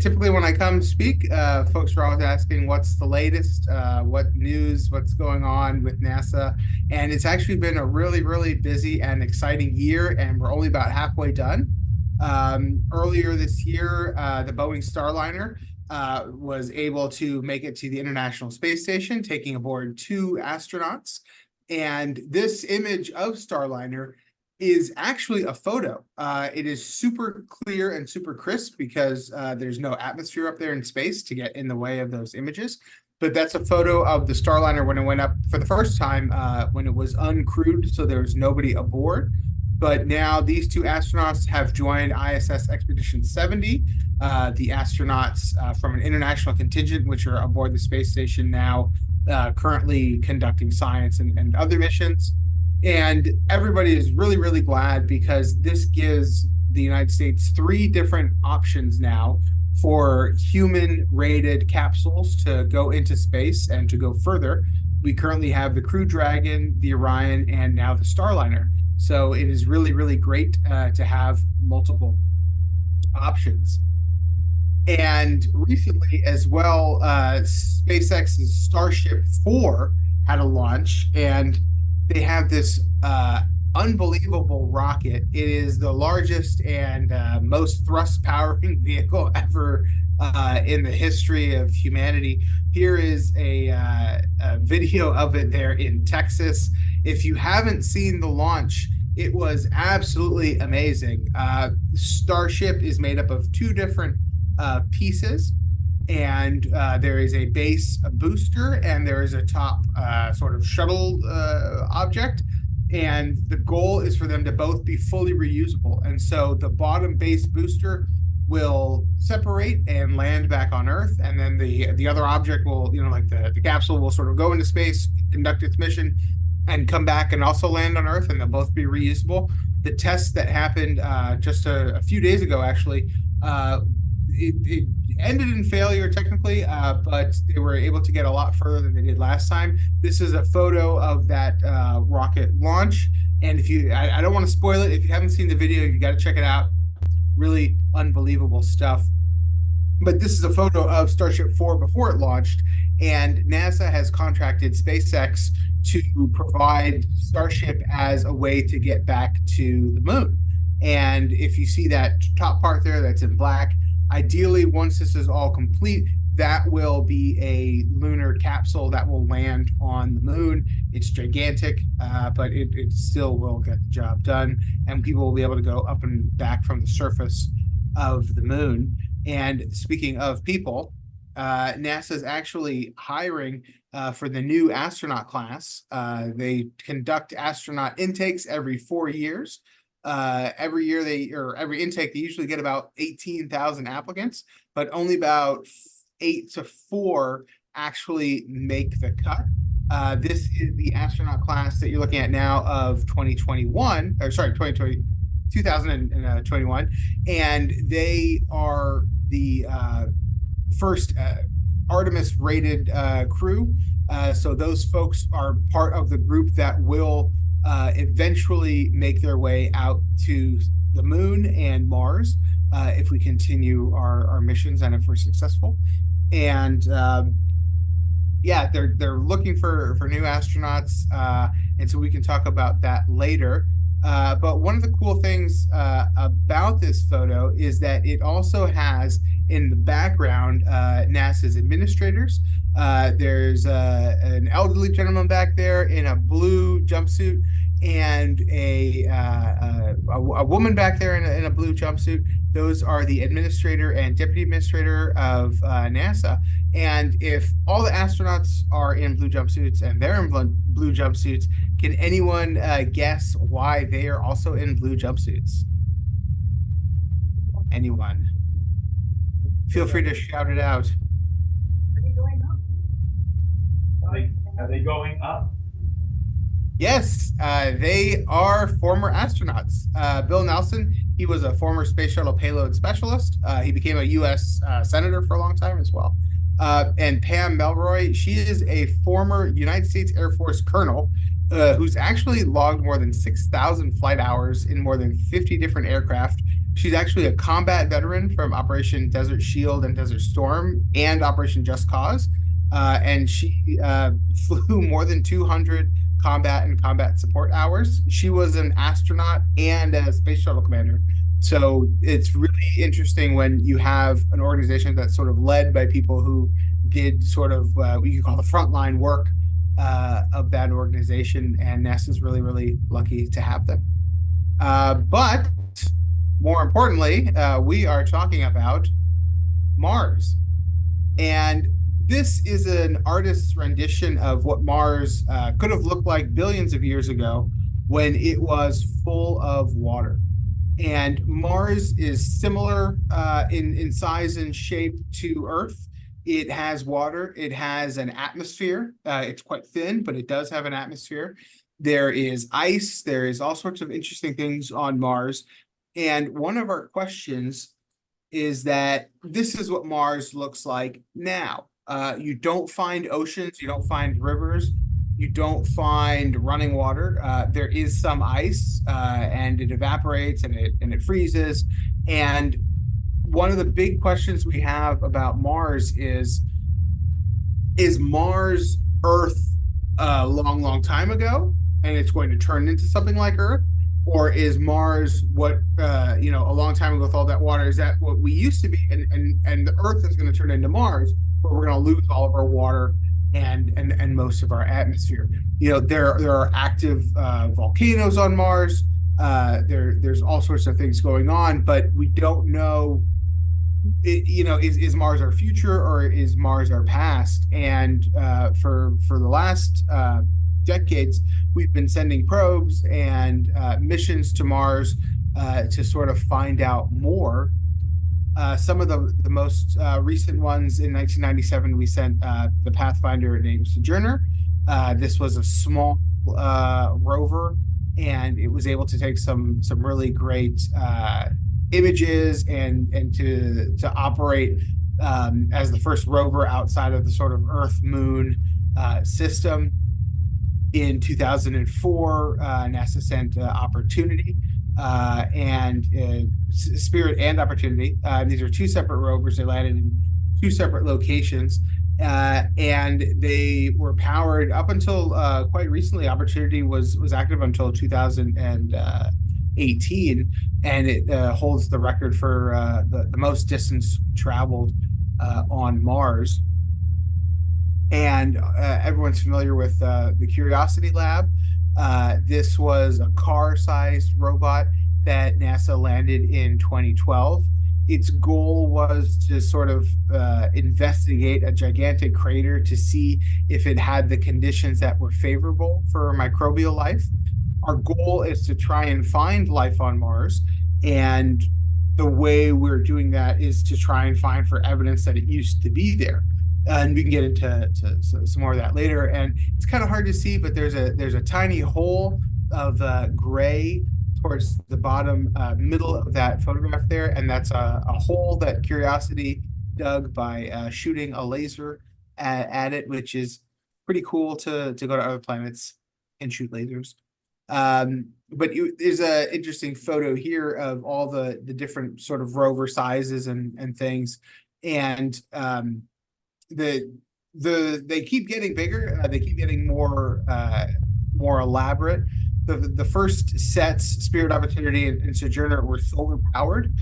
Typically when I come speak, folks are always asking what's the latest, what news, what's going on with NASA. And it's actually been a really, really busy and exciting year, and we're only about halfway done. Earlier this year, the Boeing Starliner was able to make it to the International Space Station, taking aboard 2 astronauts. And this image of Starliner is actually a photo. It is super clear and super crisp because there's no atmosphere up there in space to get in the way of those images. But that's a photo of the Starliner when it went up for the first time, when it was uncrewed, so there was nobody aboard. But now these 2 astronauts have joined ISS Expedition 70, the astronauts from an international contingent, which are aboard the space station now, currently conducting science and other missions. And everybody is really, really glad because this gives the United States 3 different options now for human-rated capsules to go into space and to go further. We currently have the Crew Dragon, the Orion, and now the Starliner. So it is really, really great to have multiple options. And recently as well, SpaceX's Starship 4 had a launch, and they have this unbelievable rocket. It is the largest and most thrust powering vehicle ever in the history of humanity. Here is a video of it there in Texas. If you haven't seen the launch, it was absolutely amazing. Starship is made up of 2 different pieces, and there is a base booster, and there is a top sort of shuttle object, and the goal is for them to both be fully reusable. And so the bottom base booster will separate and land back on Earth, and then the other object will, like the capsule will sort of go into space, conduct its mission, and come back and also land on Earth, and they'll both be reusable. The test that happened just a few days ago, actually, it ended in failure technically, but they were able to get a lot further than they did last time. This is a photo of that rocket launch. And I don't want to spoil it. If you haven't seen the video, you got to check it out. Really unbelievable stuff. But this is a photo of Starship 4 before it launched. And NASA has contracted SpaceX to provide Starship as a way to get back to the moon. And if you see that top part there that's in black, ideally, once this is all complete, that will be a lunar capsule that will land on the moon. It's gigantic, but it still will get the job done, and people will be able to go up and back from the surface of the moon. And speaking of people, NASA is actually hiring for the new astronaut class. They conduct astronaut intakes every 4 years. Every year every intake, they usually get about 18,000 applicants, but only about 8 to 4 actually make the cut. This is the astronaut class that you're looking at now of 2021, or sorry, 2021, and they are the first Artemis rated crew. So those folks are part of the group that will eventually make their way out to the moon and Mars if we continue our missions and if we're successful. And yeah, they're looking for new astronauts, and so we can talk about that later. But one of the cool things about this photo is that it also has in the background NASA's administrators. There's an elderly gentleman back there in a blue jumpsuit, and a woman back there in a blue jumpsuit. Those are the administrator and deputy administrator of NASA. And if all the astronauts are in blue jumpsuits and they're in blue jumpsuits, can anyone guess why they are also in blue jumpsuits? Anyone? Feel free to shout it out. Are they going up? Are they going up? Yes, they are former astronauts. Bill Nelson, he was a former space shuttle payload specialist. He became a U.S. senator for a long time as well. And Pam Melroy, she is a former United States Air Force colonel who's actually logged more than 6,000 flight hours in more than 50 different aircraft She's actually a combat veteran from Operation Desert Shield and Desert Storm and Operation Just Cause. And she flew more than 200 combat and combat support hours. She was an astronaut and a space shuttle commander. So it's really interesting when you have an organization that's sort of led by people who did sort of what you call the frontline work of that organization. And NASA's really, really lucky to have them. But more importantly, we are talking about Mars. And this is an artist's rendition of what Mars could have looked like billions of years ago when it was full of water. And Mars is similar in size and shape to Earth. It has water. It has an atmosphere. It's quite thin, but it does have an atmosphere. There is ice. There is all sorts of interesting things on Mars. And one of our questions is that this is what Mars looks like now. You don't find oceans. You don't find rivers. You don't find running water. There is some ice, and it evaporates and it freezes. And one of the big questions we have about Mars is Mars Earth a long, long time ago, and it's going to turn into something like Earth? Or is Mars what a long time ago with all that water? Is that what we used to be? And the Earth is going to turn into Mars, but we're going to lose all of our water and most of our atmosphere. There are active volcanoes on Mars. There's all sorts of things going on, but we don't know. Is Mars our future or is Mars our past? And for the last decades, we've been sending probes and missions to Mars to sort of find out more. Some of the most recent ones in 1997, we sent the Pathfinder named Sojourner. This was a small rover, and it was able to take some really great images and to operate as the first rover outside of the sort of Earth Moon system. In 2004, NASA sent Opportunity and Spirit and Opportunity. These are two separate rovers. They landed in two separate locations, and they were powered up until quite recently. Opportunity was active until 2018, and it holds the record for the most distance traveled on Mars. And everyone's familiar with the Curiosity Lab. This was a car-sized robot that NASA landed in 2012. Its goal was to sort of investigate a gigantic crater to see if it had the conditions that were favorable for microbial life. Our goal is to try and find life on Mars, and the way we're doing that is to try and find for evidence that it used to be there. And we can get into some more of that later. And it's kind of hard to see, but there's a tiny hole of gray towards the bottom middle of that photograph there, and that's a hole that Curiosity dug by shooting a laser at it, which is pretty cool to go to other planets and shoot lasers. But there's an interesting photo here of all the different sort of rover sizes and things, and they keep getting bigger. They keep getting more elaborate. The first sets, Spirit, Opportunity, and Sojourner, were solar powered.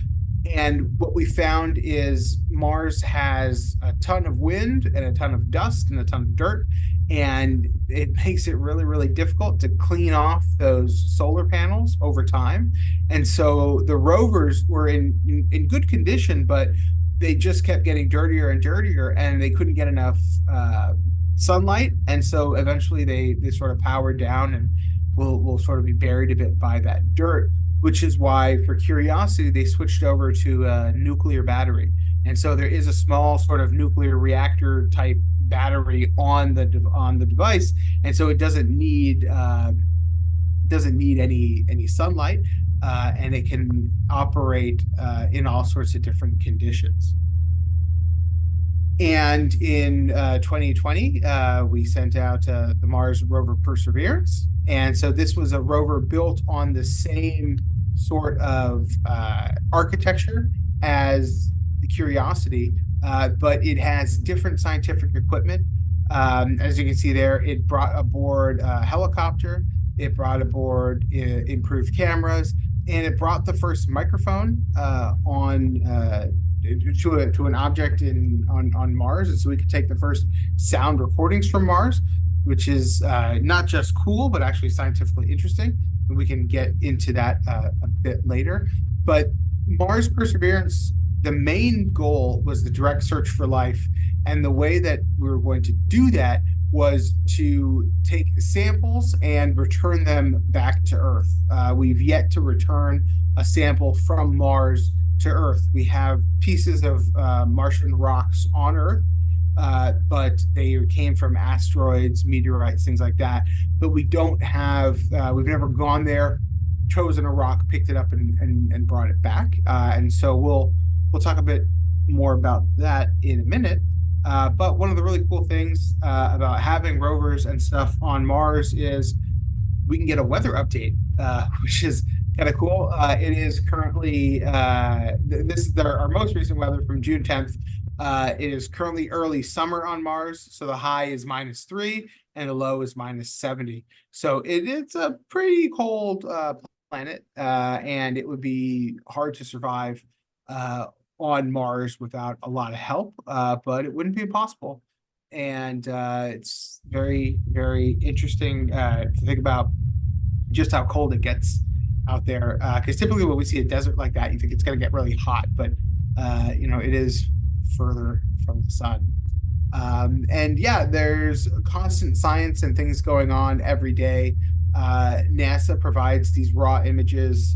And what we found is Mars has a ton of wind and a ton of dust and a ton of dirt, and it makes it really, really difficult to clean off those solar panels over time. And so the rovers were in good condition, but they just kept getting dirtier and dirtier, and they couldn't get enough sunlight. And so eventually they sort of powered down and will sort of be buried a bit by that dirt, which is why for Curiosity, they switched over to a nuclear battery. And so there is a small sort of nuclear reactor type battery on the device. And so it doesn't need any sunlight, and it can operate in all sorts of different conditions. And in 2020, we sent out the Mars rover Perseverance. And so this was a rover built on the same sort of architecture as the Curiosity, but it has different scientific equipment. As you can see there, it brought aboard a helicopter, it brought aboard improved cameras, and it brought the first microphone on to an object on Mars, and so we could take the first sound recordings from Mars, which is not just cool but actually scientifically interesting. And we can get into that a bit later. But Mars Perseverance, the main goal was the direct search for life, and the way that we were going to do that was to take samples and return them back to Earth. We've yet to return a sample from Mars to Earth. We have pieces of Martian rocks on Earth, but they came from asteroids, meteorites, things like that. But we don't have, we've never gone there, chosen a rock, picked it up, and brought it back. And so we'll talk a bit more about that in a minute. But one of the really cool things about having rovers and stuff on Mars is we can get a weather update, which is kind of cool. It is currently, this is our most recent weather from June 10th. It is currently early summer on Mars, so the high is -3 and the low is -70. So it's a pretty cold planet, and it would be hard to survive on Mars without a lot of help, but it wouldn't be impossible. And it's very, very interesting to think about just how cold it gets out there. Because typically when we see a desert like that, you think it's going to get really hot, but it is further from the sun. And yeah, there's constant science and things going on every day. NASA provides these raw images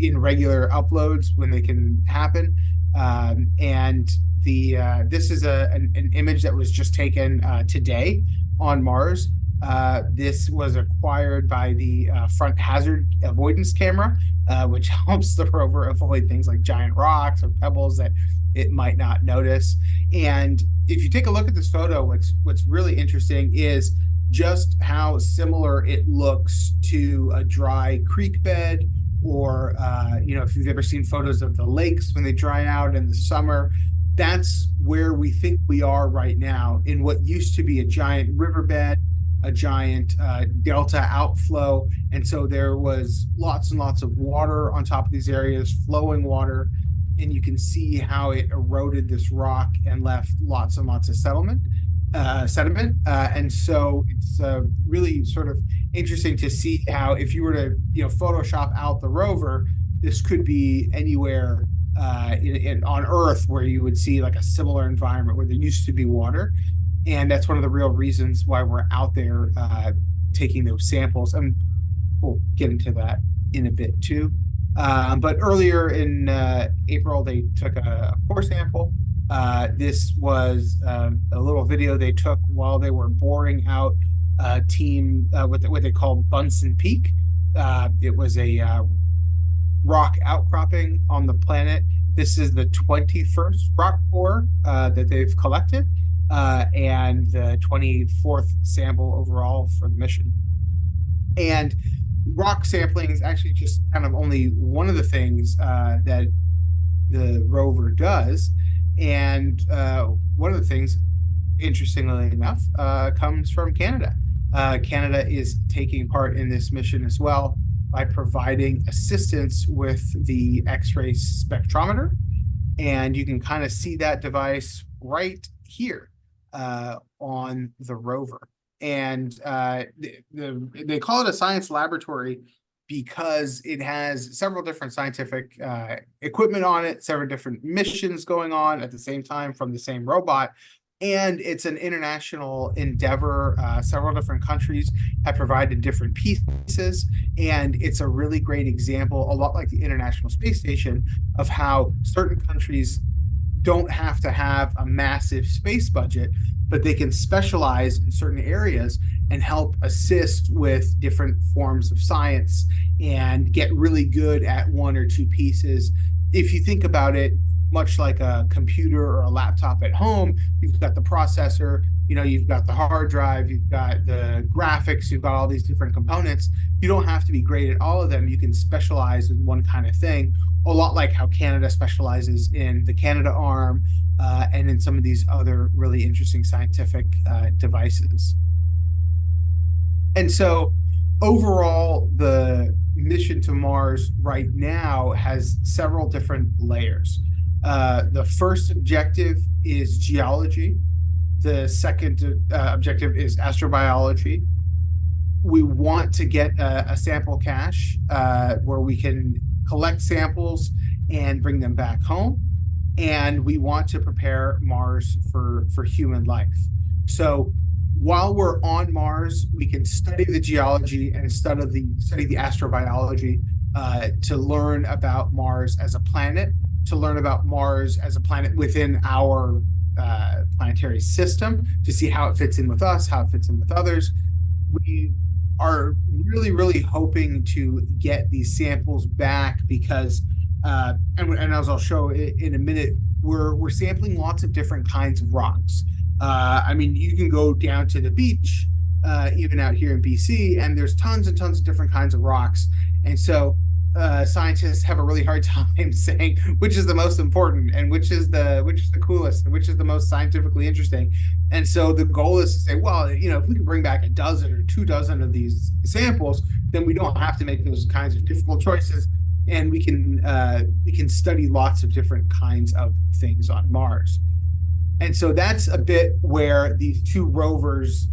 in regular uploads when they can happen. And this is an image that was just taken today on Mars. This was acquired by the front hazard avoidance camera, which helps the rover avoid things like giant rocks or pebbles that it might not notice. And if you take a look at this photo, what's really interesting is just how similar it looks to a dry creek bed, or if you've ever seen photos of the lakes when they dry out in the summer. That's where we think we are right now, in what used to be a giant riverbed, a giant delta outflow. And so there was lots and lots of water on top of these areas, flowing water, and you can see how it eroded this rock and left lots and lots of sediment. And so it's really sort of interesting to see how, if you were to Photoshop out the rover, this could be anywhere on Earth where you would see like a similar environment where there used to be water. And that's one of the real reasons why we're out there taking those samples. And we'll get into that in a bit too. But earlier in April, they took a core sample. This was a little video they took while they were boring out team what they call Bunsen Peak. It was a rock outcropping on the planet. This is the 21st rock core that they've collected, and the 24th sample overall for the mission. And rock sampling is actually just kind of only one of the things that the rover does. And one of the things, interestingly enough, comes from Canada. Canada is taking part in this mission as well by providing assistance with the X-ray spectrometer. And you can kind of see that device right here on the rover. And they call it a science laboratory because it has several different scientific equipment on it, several different missions going on at the same time from the same robot. And it's an international endeavor. Several different countries have provided different pieces. And it's a really great example, a lot like the International Space Station, of how certain countries don't have to have a massive space budget, but they can specialize in certain areas and help assist with different forms of science and get really good at one or two pieces. If you think about it, much like a computer or a laptop at home, you've got the processor, you've got the hard drive, you've got the graphics, you've got all these different components. You don't have to be great at all of them. You can specialize in one kind of thing, a lot like how Canada specializes in the Canadarm, and in some of these other really interesting scientific devices. And so overall, the mission to Mars right now has several different layers. The first objective is geology. The second objective is astrobiology. We want to get a sample cache where we can collect samples and bring them back home. And we want to prepare Mars for human life. So while we're on Mars, we can study the geology and study the astrobiology to learn about Mars as a planet, to learn about Mars as a planet within our planetary system, to see how it fits in with us, how it fits in with others. We are really, really hoping to get these samples back because, and as I'll show in a minute, we're sampling lots of different kinds of rocks. I mean, you can go down to the beach, even out here in BC, and there's tons and tons of different kinds of rocks. And so scientists have a really hard time saying which is the most important and which is the coolest and which is the most scientifically interesting. And so the goal is to say, well, if we can bring back a dozen or 2 dozen of these samples, then we don't have to make those kinds of difficult choices, and we can study lots of different kinds of things on Mars. And so that's a bit where these two rovers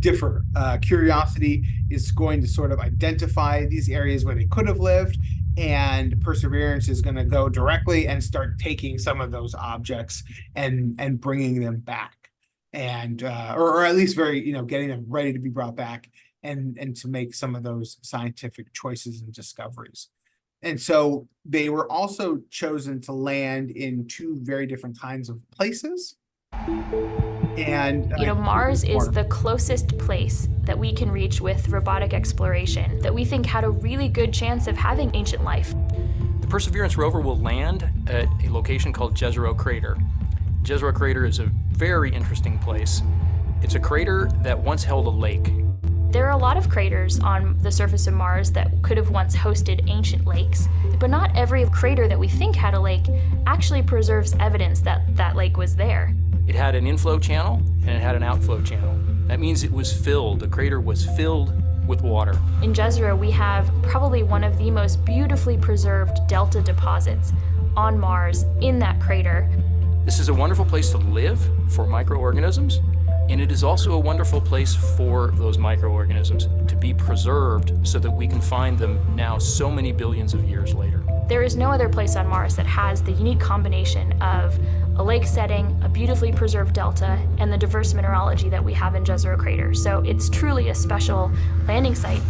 differ. Curiosity is going to sort of identify these areas where they could have lived, and Perseverance is going to go directly and start taking some of those objects and bringing them back, and or at least getting them ready to be brought back and to make some of those scientific choices and discoveries. And so they were also chosen to land in two very different kinds of places. And Mars is the closest place that we can reach with robotic exploration that we think had a really good chance of having ancient life. The Perseverance rover will land at a location called Jezero Crater. Jezero Crater is a very interesting place. It's a crater that once held a lake. There are a lot of craters on the surface of Mars that could have once hosted ancient lakes, but not every crater that we think had a lake actually preserves evidence that that lake was there. It had an inflow channel and it had an outflow channel. That means it was filled. The crater was filled with water. In Jezero, we have probably one of the most beautifully preserved delta deposits on Mars in that crater. This is a wonderful place to live for microorganisms. And it is also a wonderful place for those microorganisms to be preserved so that we can find them now so many billions of years later. There is no other place on Mars that has the unique combination of a lake setting, a beautifully preserved delta, and the diverse mineralogy that we have in Jezero Crater. So it's truly a special landing site.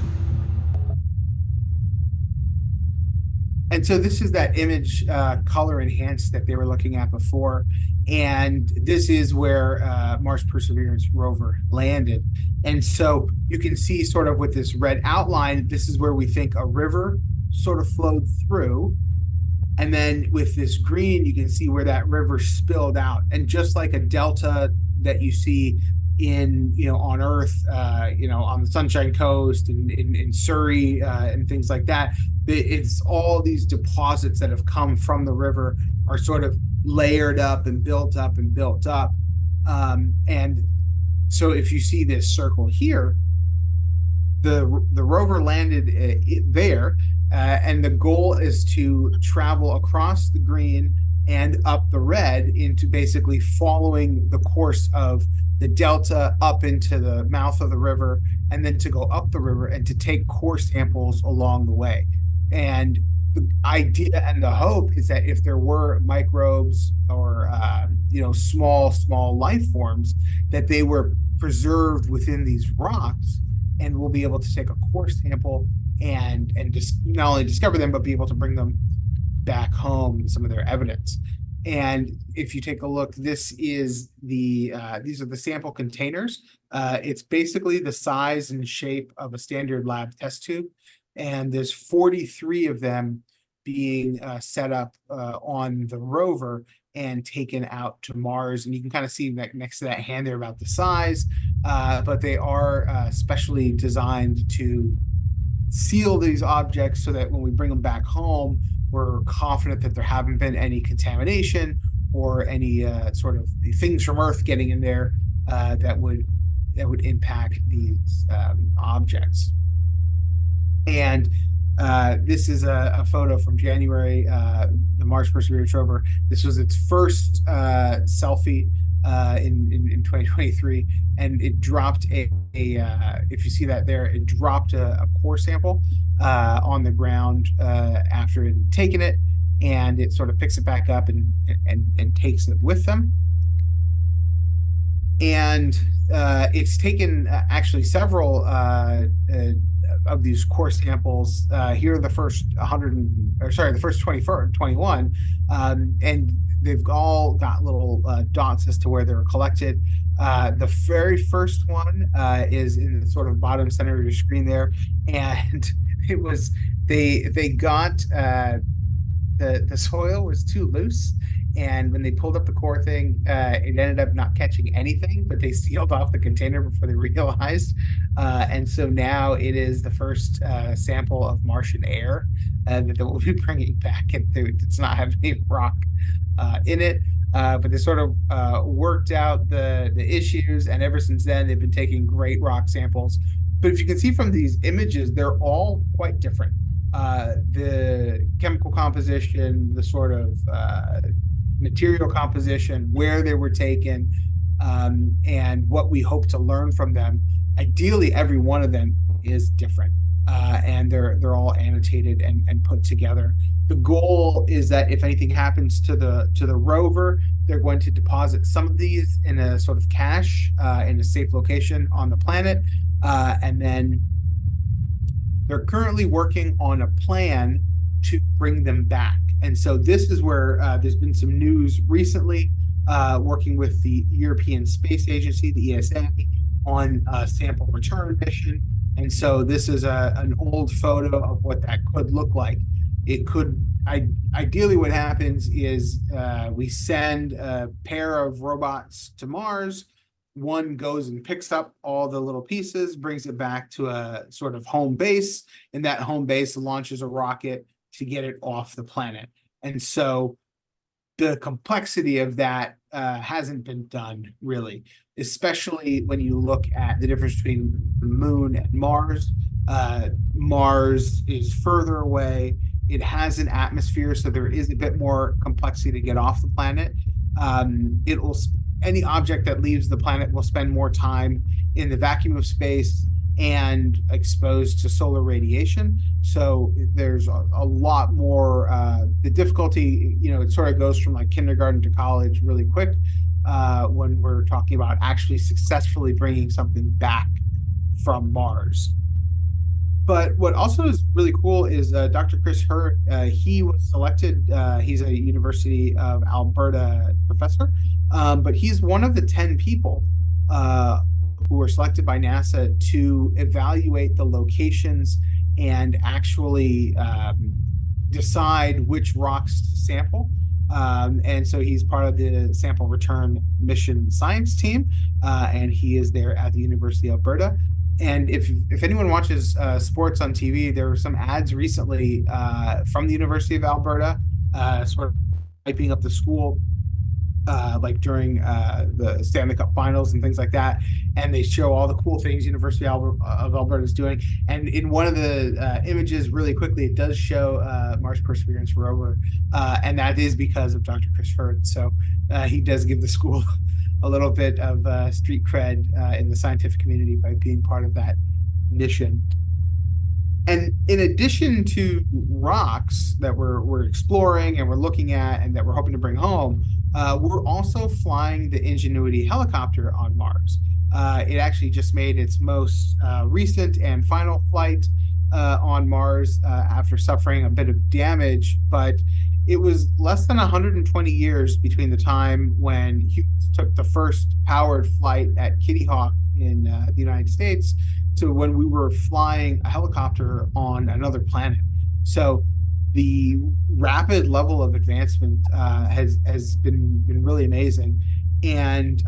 And so this is that image color enhanced that they were looking at before. And this is where Mars Perseverance rover landed. And so you can see sort of with this red outline, this is where we think a river sort of flowed through. And then with this green, you can see where that river spilled out. And just like a delta that you see on Earth, on the Sunshine Coast and in Surrey and things like that, it's all these deposits that have come from the river are sort of layered up and built up and built up. And so if you see this circle here, the rover landed there, and the goal is to travel across the green and up the red into basically following the course of the delta up into the mouth of the river, and then to go up the river and to take core samples along the way. And the idea and the hope is that if there were microbes or small life forms, that they were preserved within these rocks, and we'll be able to take a core sample and just not only discover them, but be able to bring them back home, some of their evidence. And if you take a look, this is these are the sample containers. It's basically the size and shape of a standard lab test tube. And there's 43 of them being set up on the rover and taken out to Mars. And you can kind of see that next to that hand there about the size, but they are specially designed to seal these objects so that when we bring them back home, we're confident that there haven't been any contamination or any sort of things from Earth getting in there that would impact these objects. And this is a photo from January, the Mars Perseverance rover. This was its first selfie in 2023, and it dropped if you see that there, it dropped a core sample on the ground after it had taken it, and it sort of picks it back up and takes it with them. And it's taken actually several of these core samples. Here are the first 21, and they've all got little dots as to where they were collected. The very first one is in the sort of bottom center of your screen there, and it was they got the soil was too loose. And when they pulled up the core thing, it ended up not catching anything, but they sealed off the container before they realized. And so now it is the first sample of Martian air that we'll be bringing back. It does not have any rock in it, but they sort of worked out the issues. And ever since then, they've been taking great rock samples. But if you can see from these images, they're all quite different. The chemical composition, the sort of material composition, where they were taken, and what we hope to learn from them. Ideally, every one of them is different, and they're all annotated and put together. The goal is that if anything happens to the rover, they're going to deposit some of these in a sort of cache in a safe location on the planet, and then they're currently working on a plan to bring them back. And so this is where there's been some news recently, working with the European Space Agency, the ESA, on a sample return mission. And so this is an old photo of what that could look like. It could, ideally what happens is we send a pair of robots to Mars. One goes and picks up all the little pieces, brings it back to a sort of home base, and that home base launches a rocket to get it off the planet. And so the complexity of that hasn't been done really, especially when you look at the difference between the moon and Mars. Mars is further away. It has an atmosphere, so there is a bit more complexity to get off the planet. Any object that leaves the planet will spend more time in the vacuum of space and exposed to solar radiation. So there's a lot more, the difficulty, it sort of goes from like kindergarten to college really quick when we're talking about actually successfully bringing something back from Mars. But what also is really cool is Dr. Chris Hurt. He was selected. He's a University of Alberta professor, but he's one of the 10 people who were selected by NASA to evaluate the locations and actually decide which rocks to sample. And so he's part of the sample return mission science team, and he is there at the University of Alberta. And if anyone watches sports on TV, there were some ads recently from the University of Alberta, sort of hyping up the school, like during the Stanley Cup Finals and things like that. And they show all the cool things University of Alberta is doing. And in one of the images, really quickly, it does show Mars Perseverance rover, and that is because of Dr. Chris Hurt. So he does give the school a little bit of street cred in the scientific community by being part of that mission. And in addition to rocks that we're exploring and we're looking at and that we're hoping to bring home, we're also flying the Ingenuity helicopter on Mars. It actually just made its most recent and final flight on Mars after suffering a bit of damage, but it was less than 120 years between the time when humans took the first powered flight at Kitty Hawk in the United States to when we were flying a helicopter on another planet. So the rapid level of advancement has been really amazing, and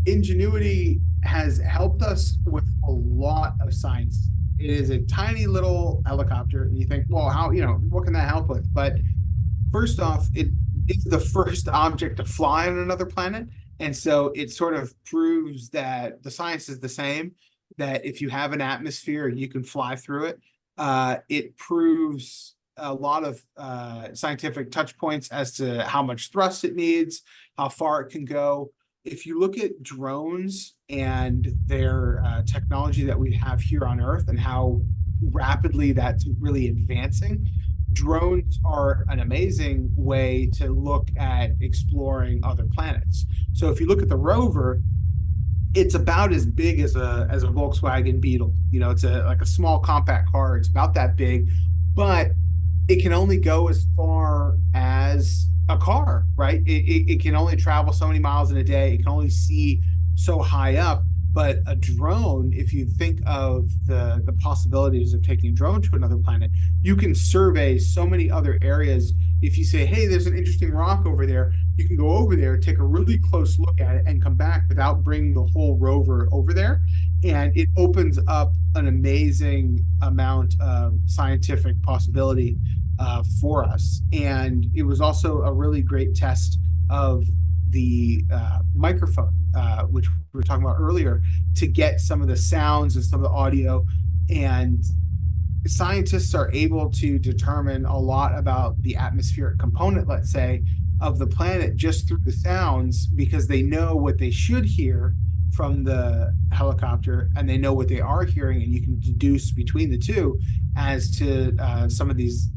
Ingenuity has helped us with a lot of science. It is a tiny little helicopter, and you think, well, how, what can that help with? But first off, it is the first object to fly on another planet. And so it sort of proves that the science is the same, that if you have an atmosphere, you can fly through it. It proves a lot of scientific touch points as to how much thrust it needs, how far it can go. If you look at drones and their technology that we have here on Earth and how rapidly that's really advancing, drones are an amazing way to look at exploring other planets. So if you look at the rover, it's about as big as a Volkswagen Beetle. It's like a small compact car. It's about that big, but it can only go as far as a car, right? It can only travel so many miles in a day. It can only see so high up. But a drone, if you think of the possibilities of taking a drone to another planet, you can survey so many other areas. If you say, hey, there's an interesting rock over there, you can go over there, take a really close look at it, and come back without bringing the whole rover over there. And it opens up an amazing amount of scientific possibility for us. And it was also a really great test of the microphone, which we were talking about earlier, to get some of the sounds and some of the audio. And scientists are able to determine a lot about the atmospheric component, let's say, of the planet just through the sounds, because they know what they should hear from the helicopter and they know what they are hearing, and you can deduce between the two as to some of these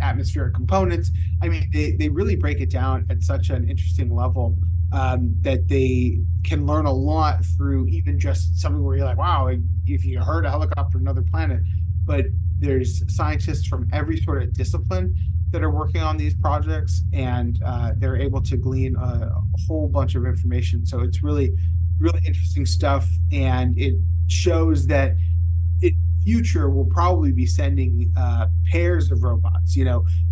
atmospheric components. I mean, they really break it down at such an interesting level that they can learn a lot through even just something where you're like, wow, if you heard a helicopter on another planet. But there's scientists from every sort of discipline that are working on these projects, and they're able to glean a whole bunch of information. So it's really, really interesting stuff, and it shows that future will probably be sending pairs of robots,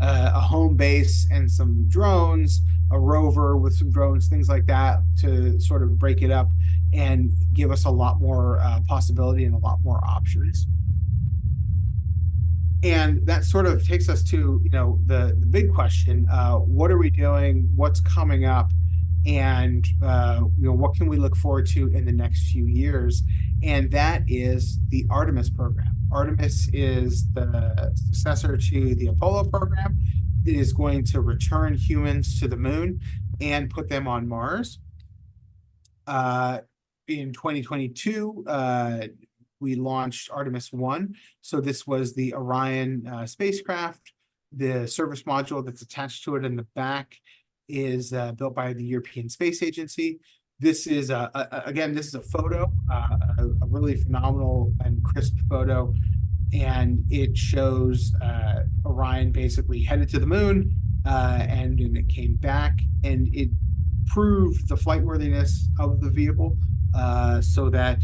a home base and some drones, a rover with some drones, things like that, to sort of break it up and give us a lot more possibility and a lot more options. And that sort of takes us to, the big question, what are we doing? What's coming up? And, what can we look forward to in the next few years? And that is the Artemis program. Artemis is the successor to the Apollo program. It is going to return humans to the moon and put them on Mars. In 2022, we launched Artemis 1. So this was the Orion spacecraft. The service module that's attached to it in the back is built by the European Space Agency. This is again, this is a photo, a really phenomenal and crisp photo, and it shows Orion basically headed to the moon, and then it came back, and it proved the flight worthiness of the vehicle, so that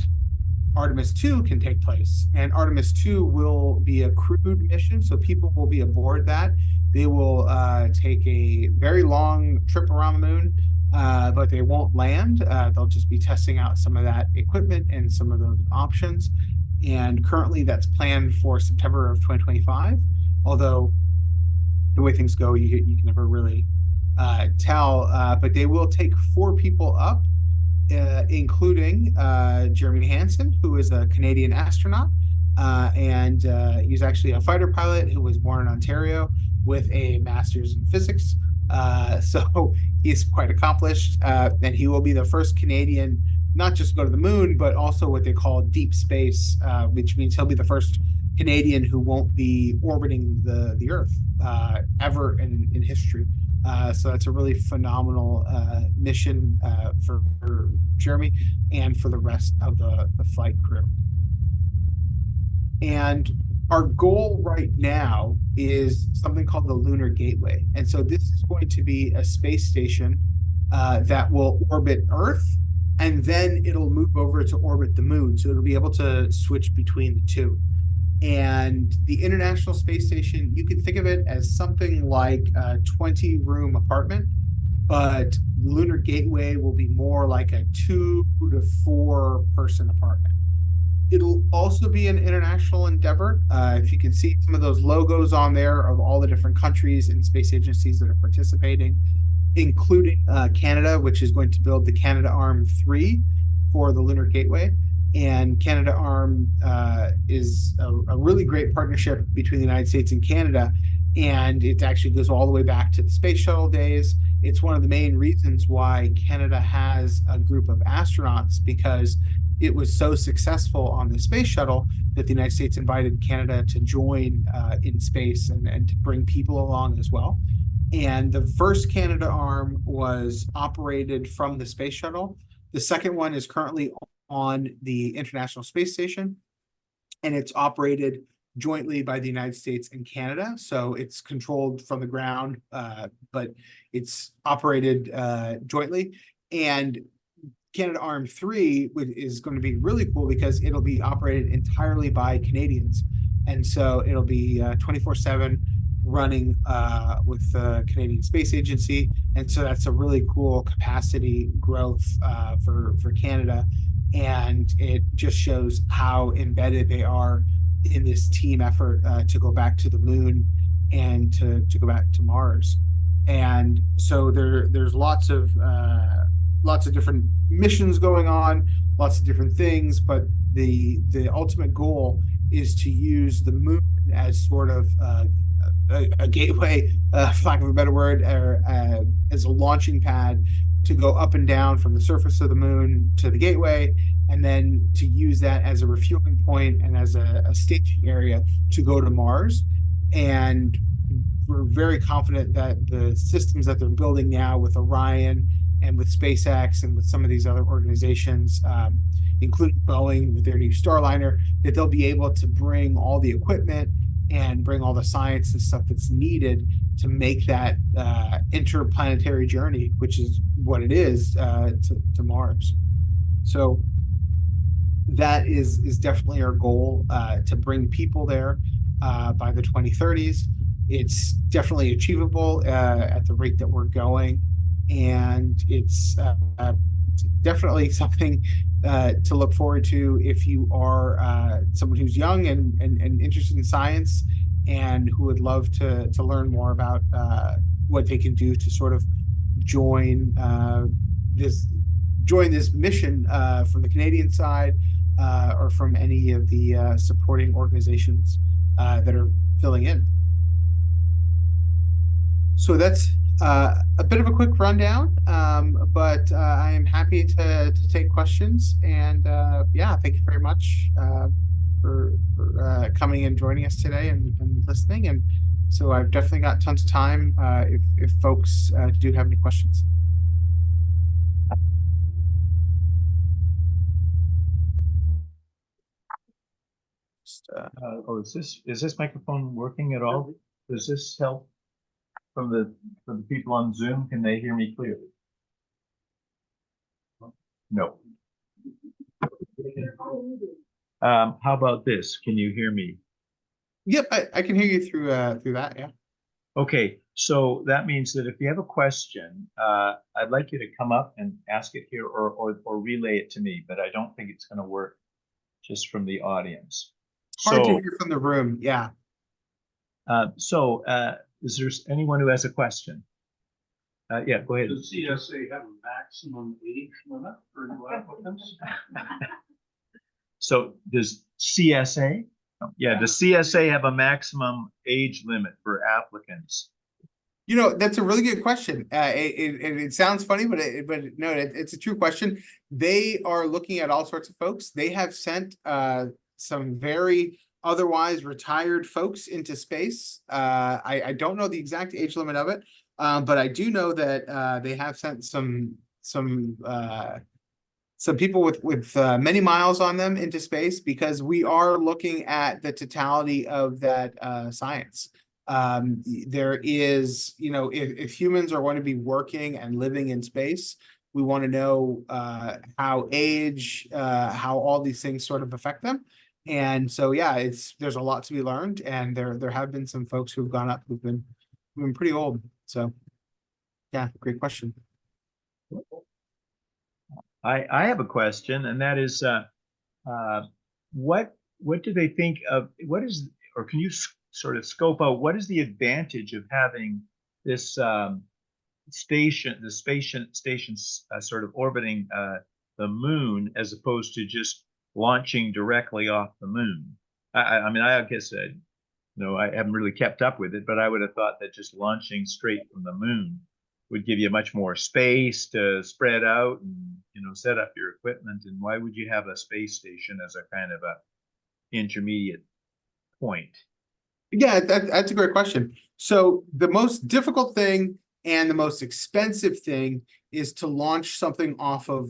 Artemis 2 can take place. And Artemis 2 will be a crewed mission, so people will be aboard that. They will take a very long trip around the moon, but they won't land. They'll just be testing out some of that equipment and some of those options. And currently that's planned for September of 2025, although the way things go, you can never really tell, but they will take 4 people up, including Jeremy Hansen, who is a Canadian astronaut, and he's actually a fighter pilot who was born in Ontario with a master's in physics. So he's quite accomplished, and he will be the first Canadian not just to go to the moon, but also what they call deep space, which means he'll be the first Canadian who won't be orbiting the Earth ever in history. So that's a really phenomenal mission for Jeremy and for the rest of the flight crew. And our goal right now is something called the Lunar Gateway. And so this is going to be a space station that will orbit Earth, and then it'll move over to orbit the moon. So it'll be able to switch between the two. And the International Space Station, you can think of it as something like a 20-room apartment, but Lunar Gateway will be more like a 2 to 4 person apartment. It'll also be an international endeavor. If you can see some of those logos on there of all the different countries and space agencies that are participating, including Canada, which is going to build the Canadarm3 for the Lunar Gateway. And Canadarm is a really great partnership between the United States and Canada. And it actually goes all the way back to the space shuttle days. It's one of the main reasons why Canada has a group of astronauts, because it was so successful on the space shuttle that the United States invited Canada to join in space and to bring people along as well. And the first Canadarm was operated from the space shuttle. The second one is currently on the International Space Station, and it's operated jointly by the United States and Canada. So it's controlled from the ground, but it's operated jointly. And Canadarm3 is going to be really cool because it'll be operated entirely by Canadians. And so it'll be 24/7 running with the Canadian Space Agency. And so that's a really cool capacity growth for Canada. And it just shows how embedded they are in this team effort to go back to the moon and to go back to Mars. And so there's lots of different missions going on, lots of different things, but the ultimate goal is to use the moon as sort of a gateway, for lack of a better word, or as a launching pad to go up and down from the surface of the moon to the gateway, and then to use that as a refueling point and as a staging area to go to Mars. And we're very confident that the systems that they're building now with Orion and with SpaceX and with some of these other organizations, including Boeing with their new Starliner, that they'll be able to bring all the equipment and bring all the science and stuff that's needed to make that interplanetary journey, which is what it is, to Mars. So that is definitely our goal, to bring people there by the 2030s. It's definitely achievable at the rate that we're going. And it's definitely something to look forward to if you are someone who's young and interested in science and who would love to learn more about what they can do to sort of join this mission from the Canadian side or from any of the supporting organizations that are filling in. So that's a bit of a quick rundown, but I am happy to take questions. And yeah, thank you very much for coming and joining us today and listening. And so I've definitely got tons of time if folks do have any questions. Is this microphone working at all? Does this help from the people on Zoom? Can they hear me clearly? No. How about this? Can you hear me? Yep, I can hear you through that. Yeah. Okay, so that means that if you have a question, I'd like you to come up and ask it here or relay it to me, but I don't think it's going to work just from the audience. Hard to hear from the room. Yeah. Is there anyone who has a question? Yeah, go ahead. Does CSA have a maximum age limit for new applicants? So does CSA? Yeah, does CSA have a maximum age limit for applicants? You know, that's a really good question. It sounds funny, but no, it's a true question. They are looking at all sorts of folks. They have sent some very otherwise retired folks into space. I don't know the exact age limit of it, but I do know that they have sent some people with many miles on them into space, because we are looking at the totality of that science. There is, you know, if humans are going to be working and living in space, we want to know how age, how all these things sort of affect them. And so, yeah, there's a lot to be learned, and there have been some folks who've gone up who've been pretty old. So, yeah, great question. I have a question, and that is, what do they think of, what is, or can you sort of scope out, what is the advantage of having this station sort of orbiting the moon, as opposed to just launching directly off the moon? I mean, I guess I haven't really kept up with it, but I would have thought that just launching straight from the moon would give you much more space to spread out and set up your equipment. And why would you have a space station as a kind of a intermediate point? Yeah, that's a great question. So the most difficult thing and the most expensive thing is to launch something off of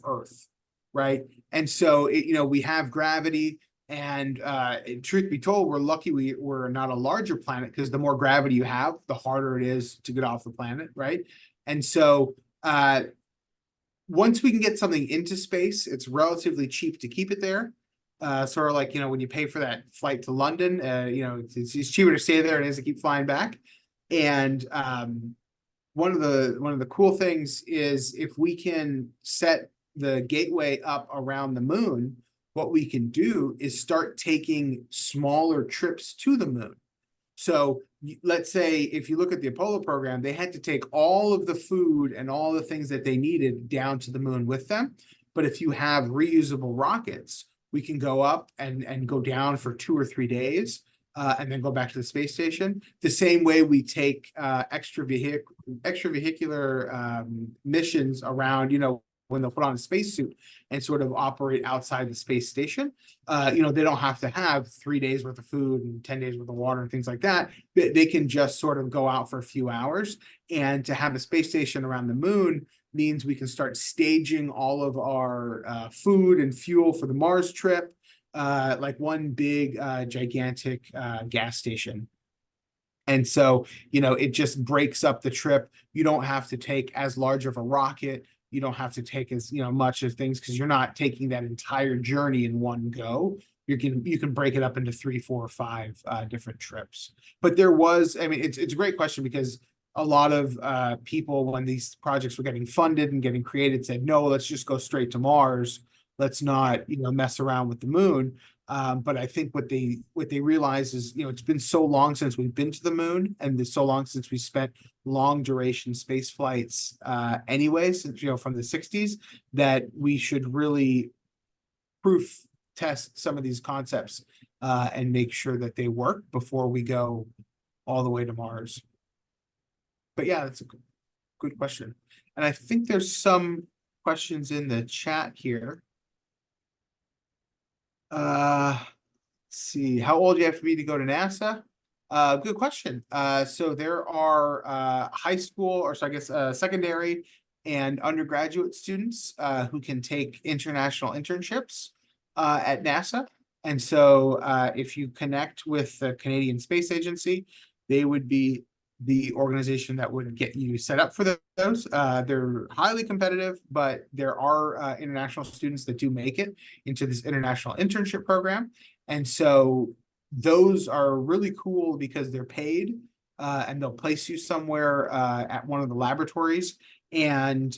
Earth, right? And so we have gravity, and truth be told, we're lucky we're not a larger planet, because the more gravity you have, the harder it is to get off the planet, right? And so once we can get something into space, it's relatively cheap to keep it there. Sort of like, when you pay for that flight to London, it's cheaper to stay there than it is to keep flying back. And one of the cool things is, if we can set the gateway up around the moon, what we can do is start taking smaller trips to the moon. So let's say, if you look at the Apollo program, they had to take all of the food and all the things that they needed down to the moon with them. But if you have reusable rockets, we can go up and go down for 2 or 3 days, and then go back to the space station. The same way we take extravehicular missions around, when they'll put on a spacesuit and sort of operate outside the space station. They don't have to have 3 days worth of food and 10 days worth of water and things like that. They can just sort of go out for a few hours. And to have a space station around the moon means we can start staging all of our food and fuel for the Mars trip, like one big gigantic gas station. And so, it just breaks up the trip. You don't have to take as large of a rocket. You don't have to take as much of things, because you're not taking that entire journey in one go. You can break it up into 3, 4, or 5 different trips. But it's a great question, because a lot of people, when these projects were getting funded and getting created, said, no, let's just go straight to Mars. Let's not mess around with the moon. But I think what they realize is, it's been so long since we've been to the moon, and it's so long since we spent long duration space flights anyway, since from the 60s, that we should really proof test some of these concepts and make sure that they work before we go all the way to Mars. But yeah, that's a good question. And I think there's some questions in the chat here. Let's see, how old do you have to be to go to NASA? Good question. So there are high school, or so I guess secondary and undergraduate students who can take international internships at NASA. And so if you connect with the Canadian Space Agency, they would be the organization that would get you set up for those. They're highly competitive, but there are international students that do make it into this international internship program. And so those are really cool, because they're paid, and they'll place you somewhere at one of the laboratories. And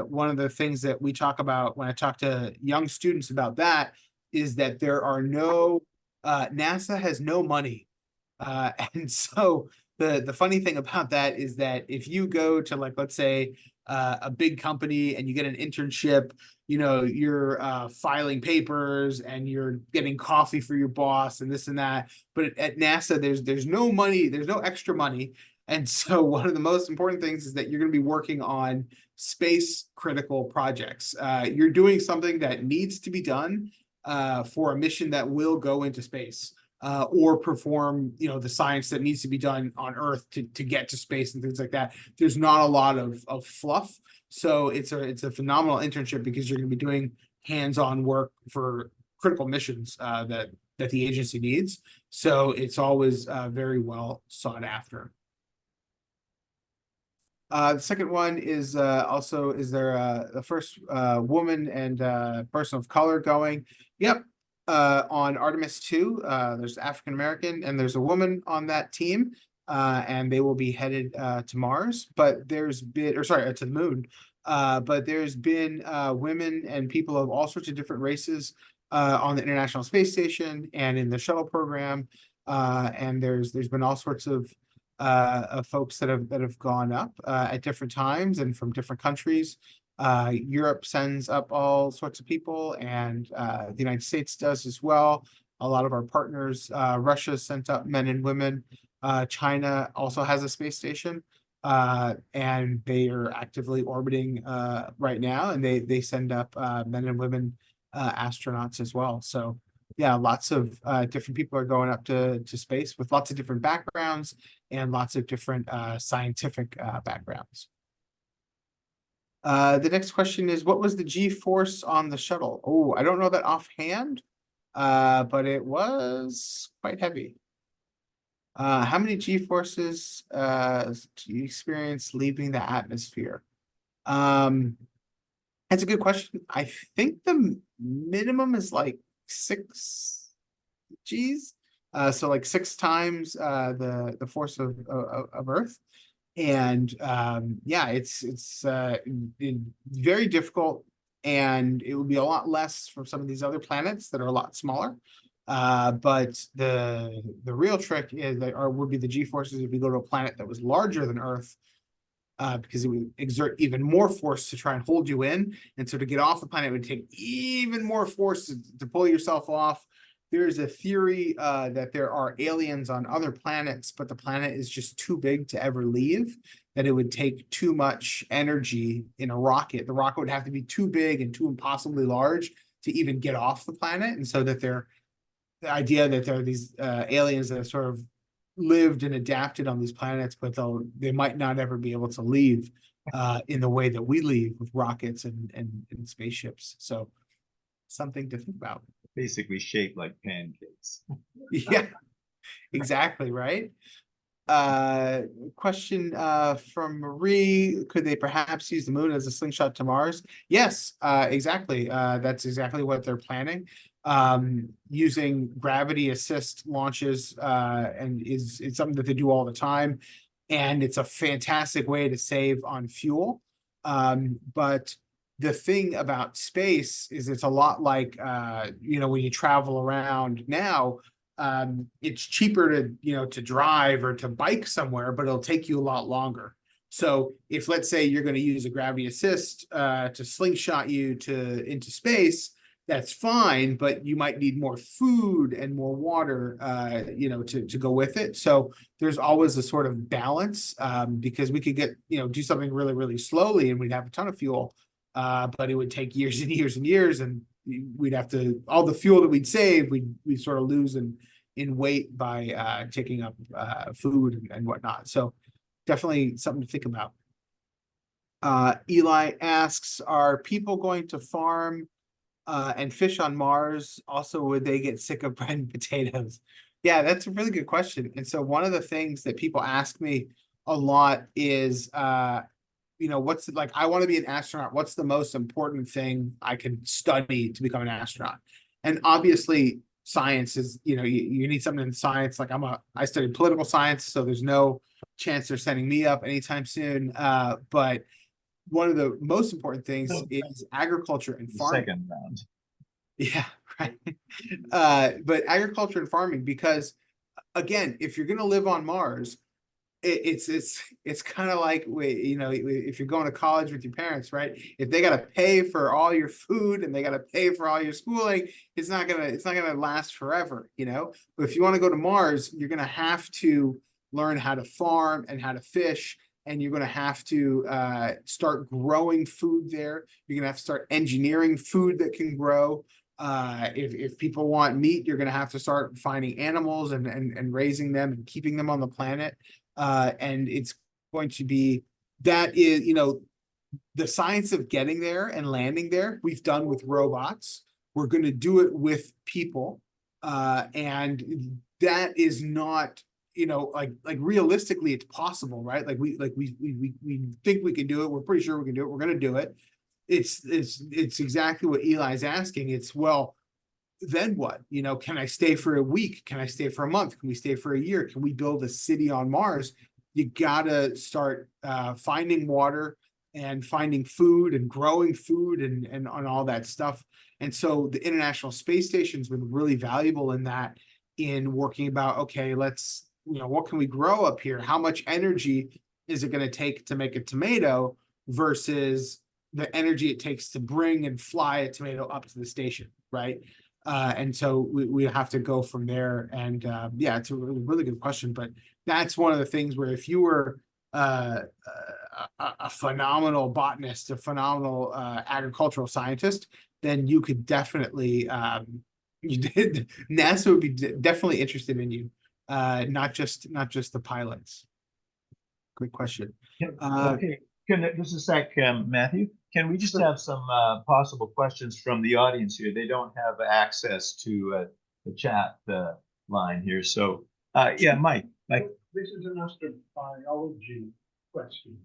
one of the things that we talk about when I talk to young students about that is that NASA has no money. And so the funny thing about that is that if you go to, like, let's say a big company and you get an internship, you're filing papers and you're getting coffee for your boss and this and that. But at NASA, there's no money, there's no extra money. And so one of the most important things is that you're going to be working on space critical projects. You're doing something that needs to be done for a mission that will go into space. Or perform, the science that needs to be done on Earth to get to space and things like that. There's not a lot of fluff. So it's a phenomenal internship, because you're going to be doing hands-on work for critical missions that the agency needs. So it's always very well sought after. The second one is also, is there the first woman and person of color going? Yep. On Artemis 2, there's African American and there's a woman on that team. And they will be headed to Mars, but there's been, or sorry, to the moon. But there's been women and people of all sorts of different races on the International Space Station and in the shuttle program. And there's been all sorts of folks that have gone up at different times and from different countries. Europe sends up all sorts of people, and the United States does as well. A lot of our partners, Russia sent up men and women. China also has a space station, and they are actively orbiting right now, and they send up men and women astronauts as well. So yeah, lots of different people are going up to space with lots of different backgrounds and lots of different scientific backgrounds. The next question is, what was the G-force on the shuttle? Oh, I don't know that offhand, but it was quite heavy. How many G-forces do you experience leaving the atmosphere? That's a good question. I think the minimum is like 6 Gs. So like 6 times the force of Earth. And yeah, it's very difficult, and it would be a lot less from some of these other planets that are a lot smaller. But the real trick is that, or would be the G-forces if we go to a planet that was larger than Earth, because it would exert even more force to try and hold you in. And so to get off the planet, it would take even more force to pull yourself off. There's a theory that there are aliens on other planets, but the planet is just too big to ever leave, that it would take too much energy in a rocket. The rocket would have to be too big and too impossibly large to even get off the planet. And so that the idea that there are these aliens that have sort of lived and adapted on these planets, but they might not ever be able to leave in the way that we leave with rockets and spaceships. So something to think about. Basically shaped like pancakes. Yeah, exactly, right? Question from Marie, could they perhaps use the moon as a slingshot to Mars? Yes, exactly. That's exactly what they're planning. Using gravity assist launches and it's something that they do all the time, and it's a fantastic way to save on fuel. But the thing about space is it's a lot like when you travel around now, it's cheaper to drive or to bike somewhere, but it'll take you a lot longer. So if, let's say, you're going to use a gravity assist to slingshot you into space, that's fine, but you might need more food and more water to go with it. So there's always a sort of balance, because we could do something really, really slowly and we'd have a ton of fuel, but it would take years and years and years, and we'd have to, all the fuel that we'd save, we'd sort of lose in weight by taking up food and whatnot. So definitely something to think about. Eli asks, are people going to farm and fish on Mars? Also, would they get sick of bread and potatoes? Yeah, that's a really good question. And so one of the things that people ask me a lot is, what's like, I want to be an astronaut. What's the most important thing I can study to become an astronaut? And obviously science is, you need something in science. Like I studied political science, so there's no chance they're sending me up anytime soon. But one of the most important things is agriculture and farming. Second round. Yeah, right. But agriculture and farming, because again, if you're going to live on Mars, it's kind of like if you're going to college with your parents, right? If they got to pay for all your food and they got to pay for all your schooling, it's not gonna last forever, But if you want to go to Mars, you're gonna have to learn how to farm and how to fish, and you're gonna have to start growing food there. You're gonna have to start engineering food that can grow. If people want meat, you're gonna have to start finding animals and raising them and keeping them on the planet. And it's going to be, that is, the science of getting there and landing there, we've done with robots. We're going to do it with people. And that is not, like realistically, it's possible, right? We think we can do it. We're pretty sure we can do it. We're going to do it. It's exactly what Eli's asking. It's, well, then what? You know, can I stay for a week? Can I stay for a month? Can we stay for a year? Can we build a city on Mars? You gotta start finding water and finding food and growing food and on all that stuff. And so the International Space Station's been really valuable in that, in working about, okay, let's, you know, what can we grow up here? How much energy is it going to take to make a tomato versus the energy it takes to bring and fly a tomato up to the station, right? And so we have to go from there. And yeah, it's a really good question, but that's one of the things where if you were a phenomenal botanist, a phenomenal agricultural scientist, then you could definitely NASA would be definitely interested in you, not just the pilots. Great question. Okay, just a sec, Matthew. Can we just Sure. have some possible questions from the audience here? They don't have access to the chat line here. So, yeah, Mike. This is an astrobiology question.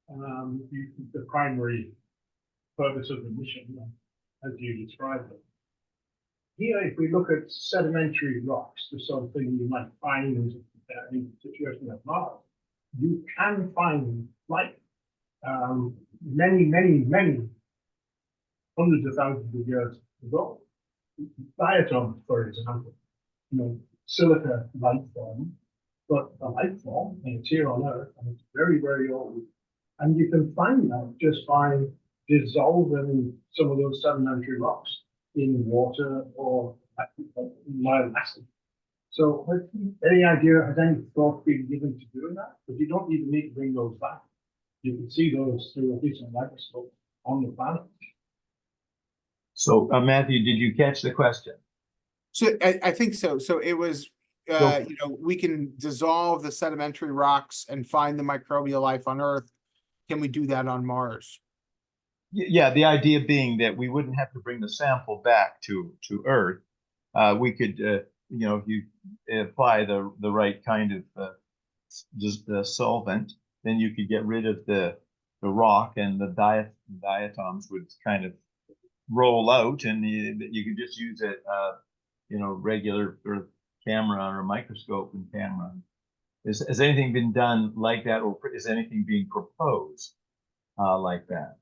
The primary purpose of the mission, as you described it. Here, if we look at sedimentary rocks, the sort of thing you might find in a situation like Mars, you can find life. Many hundreds of thousands of years ago. Diatoms, for example, you know, silica life form, but a life form, and it's here on Earth, and it's very, very old. And you can find that just by dissolving some of those sedimentary rocks in water or mild acid. So, any idea, has any thought been given to doing that? Because you don't even need to bring those back. You can see those through a decent microscope on the planet. So, Matthew, did you catch the question? So I think so. So it was, you know, we can dissolve the sedimentary rocks and find the microbial life on Earth. Can we do that on Mars? Yeah, the idea being that we wouldn't have to bring the sample back to Earth. We could, you know, if you apply the right kind of just the solvent, then you could get rid of the rock, and the diatoms would kind of roll out, and you could just use it, you know, regular sort of camera or a microscope and camera. Has anything been done like that, or is anything being proposed like that?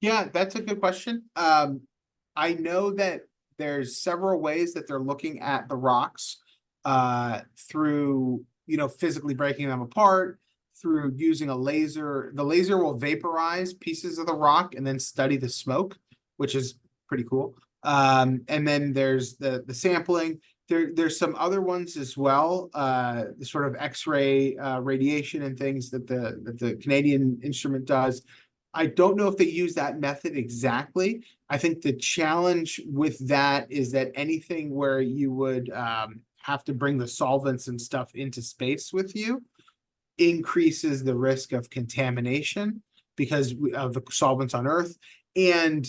Yeah, that's a good question. I know that there's several ways that they're looking at the rocks through, you know, physically breaking them apart, through using a laser. The laser will vaporize pieces of the rock and then study the smoke, which is pretty cool. And then there's the sampling. There's some other ones as well, the sort of X-ray radiation and things that the Canadian instrument does. I don't know if they use that method exactly. I think the challenge with that is that anything where you would have to bring the solvents and stuff into space with you increases the risk of contamination because of the solvents on Earth, and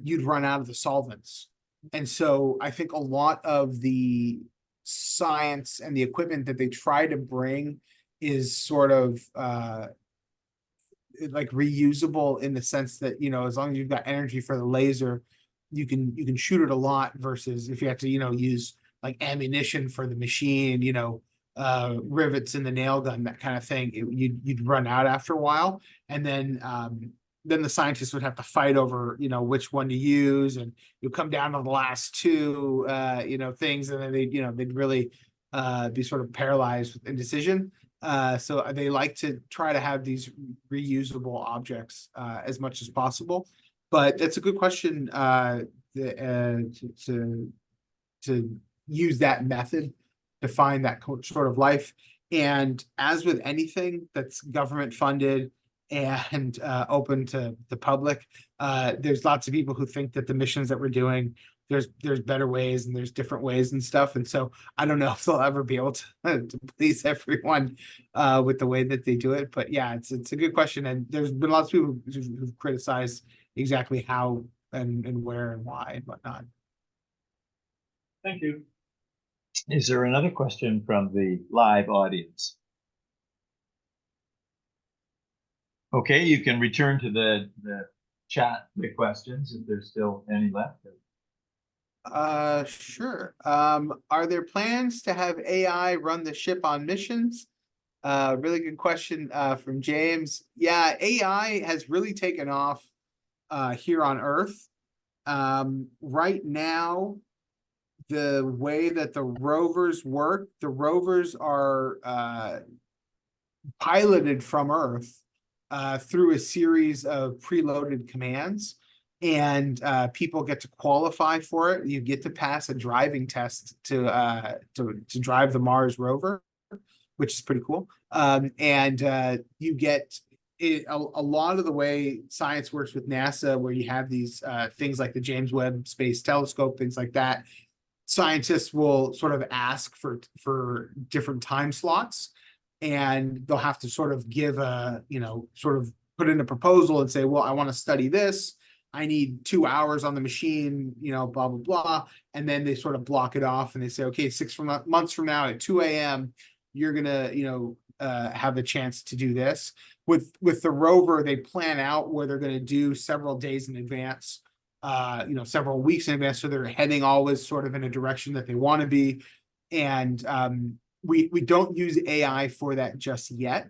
you'd run out of the solvents. And so I think a lot of the science and the equipment that they try to bring is sort of like reusable in the sense that, you know, as long as you've got energy for the laser, you can shoot it a lot, versus if you have to, you know, use like ammunition for the machine, you know, rivets in the nail gun, that kind of thing, you'd run out after a while. And then the scientists would have to fight over, you know, which one to use, and you'll come down to the last two, you know, things, and then they'd really be sort of paralyzed with indecision. So they like to try to have these reusable objects as much as possible. But that's a good question to use that method to find that sort of life. And as with anything that's government funded and open to the public, there's lots of people who think that the missions that we're doing, there's better ways and there's different ways and stuff. And so I don't know if they'll ever be able to please everyone with the way that they do it. But yeah, it's a good question. And there's been lots of people who've criticized exactly how and where and why and whatnot. Thank you. Is there another question from the live audience? Okay, you can return to the chat, the questions, if there's still any left. Sure. Are there plans to have AI run the ship on missions? Really good question, from James. Yeah, AI has really taken off, here on Earth. Right now, the way that the rovers work, the rovers are, piloted from Earth, through a series of preloaded commands. And people get to qualify for it. You get to pass a driving test to drive the Mars rover, which is pretty cool. And you get it, a lot of the way science works with NASA, where you have these things like the James Webb Space Telescope, things like that. Scientists will sort of ask for different time slots, and they'll have to sort of give a, sort of put in a proposal and say, well, I want to study this. I need 2 hours on the machine, blah, blah, blah. And then they sort of block it off and they say, okay, months from now at 2 a.m., you're gonna, have a chance to do this. With the rover, they plan out where they're gonna do several days in advance, several weeks in advance. So they're heading always sort of in a direction that they want to be. And we don't use AI for that just yet.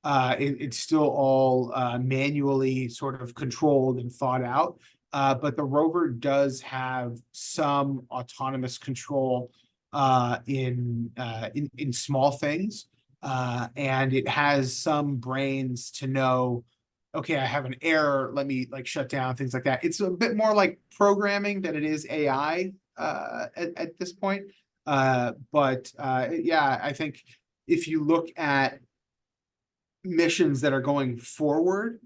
It's still all manually sort of controlled and thought out. But the rover does have some autonomous control in small things. And it has some brains to know, okay, I have an error, let me like shut down, things like that. It's a bit more like programming than it is AI at this point. But yeah, I think if you look at missions that are going forward,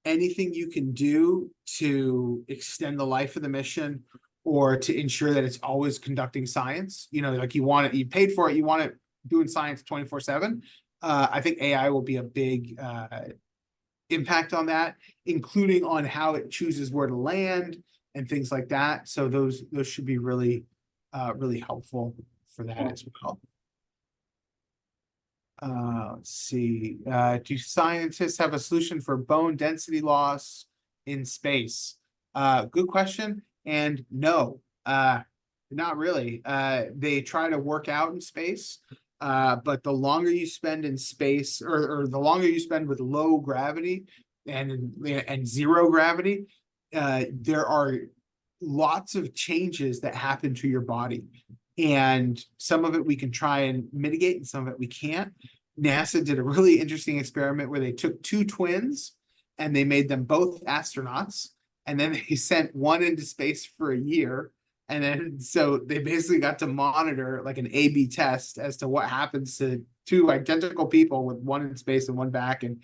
anything you can do to extend the life of the mission or to ensure that it's always conducting science, like you want it, you paid for it, you want it doing science 24/7. I think AI will be a big impact on that, including on how it chooses where to land and things like that. So those should be really, really helpful for that as well. Let's see. Do scientists have a solution for bone density loss in space? Good question. And no, not really. They try to work out in space, but the longer you spend in space, or the longer you spend with low gravity and zero gravity, there are lots of changes that happen to your body. And some of it we can try and mitigate, and some of it we can't. NASA did a really interesting experiment where they took two twins and they made them both astronauts, and then they sent one into space for a year. And then so they basically got to monitor like an A/B test as to what happens to two identical people with one in space and one back. And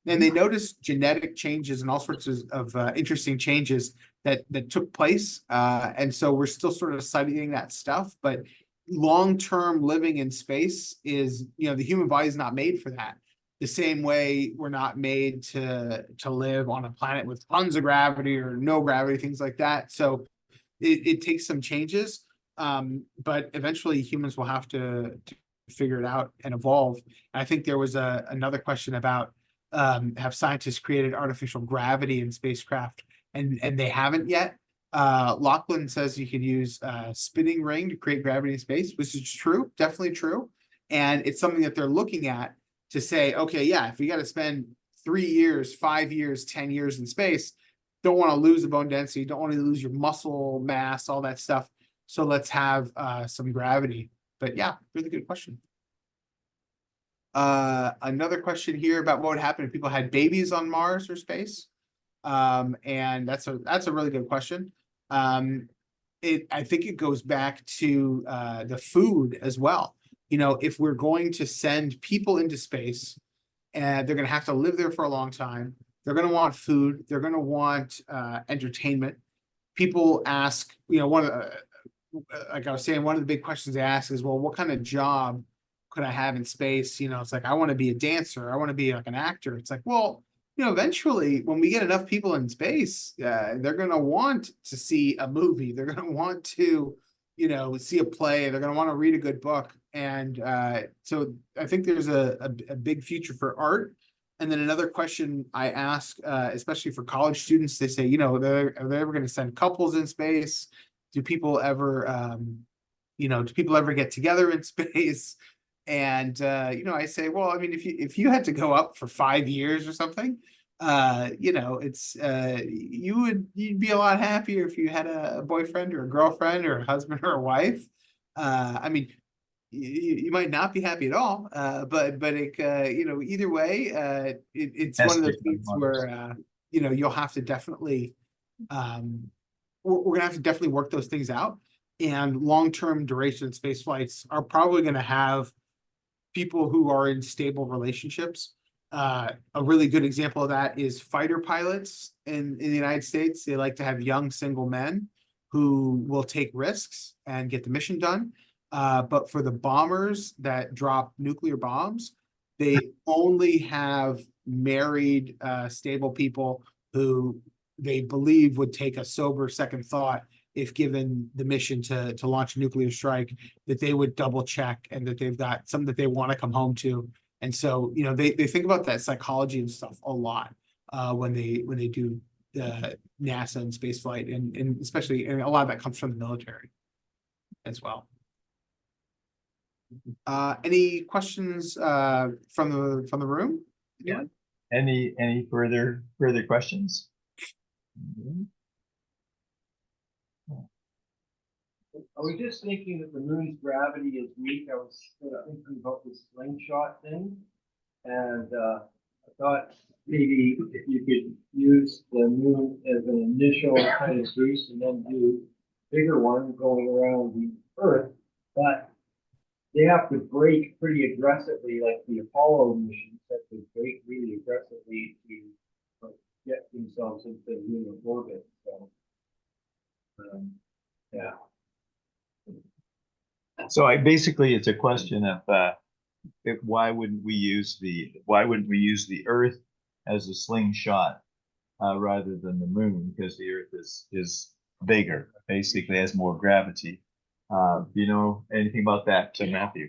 they noticed genetic changes and all sorts of interesting changes that took place. And so we're still sort of studying that stuff, but long-term living in space is, the human body is not made for that. The same way we're not made to live on a planet with tons of gravity or no gravity, things like that. So it takes some changes, but eventually humans will have to figure it out and evolve. And I think there was another question about have scientists created artificial gravity in spacecraft, and they haven't yet. Lachlan says you could use a spinning ring to create gravity in space, which is true, definitely true. And it's something that they're looking at to say, okay, yeah, if you got to spend 3 years, 5 years, 10 years in space, don't want to lose the bone density, don't want to lose your muscle mass, all that stuff. So let's have some gravity. But yeah, really good question. Another question here about what would happen if people had babies on Mars or space. And that's a really good question. I think it goes back to the food as well. If we're going to send people into space and they're going to have to live there for a long time, they're going to want food, they're going to want entertainment. People ask, like I was saying, one of the big questions they ask is, well, what kind of job could I have in space? It's like, I want to be a dancer, I want to be like an actor. It's like, well, eventually when we get enough people in space, they're going to want to see a movie. They're going to want to, see a play. They're going to want to read a good book. And so I think there's a big future for art. And then another question I ask, especially for college students, they say, are they ever going to send couples in space? do people ever, do people ever get together in space? And I say, well, I mean, if you had to go up for 5 years or something, you'd be a lot happier if you had a boyfriend or a girlfriend or a husband or a wife. I mean, you might not be happy at all, but either way, it's one of those Escape on things Mars. where you'll have to definitely we're gonna have to definitely work those things out. And long-term duration space flights are probably gonna have people who are in stable relationships. A really good example of that is fighter pilots in the United States. They like to have young single men who will take risks and get the mission done. But for the bombers that drop nuclear bombs, they only have married, stable people who they believe would take a sober second thought if given the mission to launch a nuclear strike, that they would double check and that they've got something that they want to come home to. And so, they think about that psychology and stuff a lot when they do NASA and space flight, and especially, and a lot of that comes from the military as well. Any questions from the room? Yeah. Any further questions? I was just thinking that the moon's gravity is weak. I was thinking about this slingshot thing. And I thought maybe if you could use the moon as an initial kind of boost and then do a bigger one going around the Earth. But they have to brake pretty aggressively, like the Apollo missions have to brake really aggressively to get themselves into the lunar orbit. So, yeah. So basically it's a question of why wouldn't we use the Earth as a slingshot rather than the moon, because the Earth is bigger, basically has more gravity. Do you know anything about that, Matthew?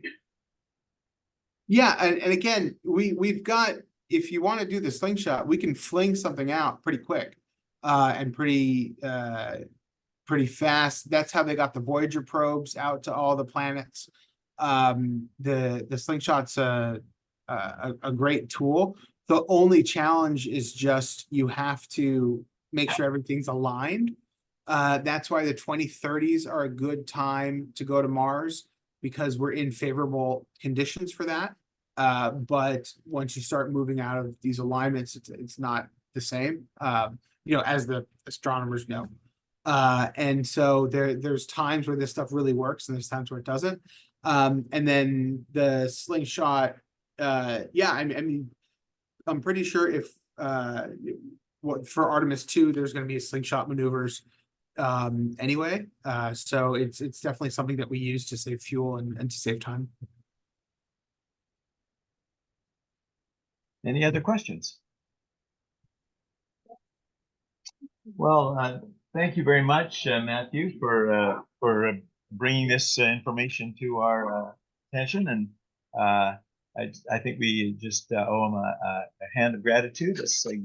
Yeah, and again, we've got, if you want to do the slingshot, we can fling something out pretty quick and pretty fast. That's how they got the Voyager probes out to all the planets. The slingshot's a great tool. The only challenge is just you have to make sure everything's aligned. That's why the 2030s are a good time to go to Mars, because we're in favorable conditions for that. But once you start moving out of these alignments, it's not the same, as the astronomers know. And so there's times where this stuff really works and there's times where it doesn't. And then the slingshot, I mean, I'm pretty sure if for Artemis 2, there's going to be a slingshot maneuvers anyway. So it's definitely something that we use to save fuel and to save time. Any other questions? Well, thank you very much, Matthew, for bringing this information to our attention, and I think we just owe him a hand of gratitude. Let's say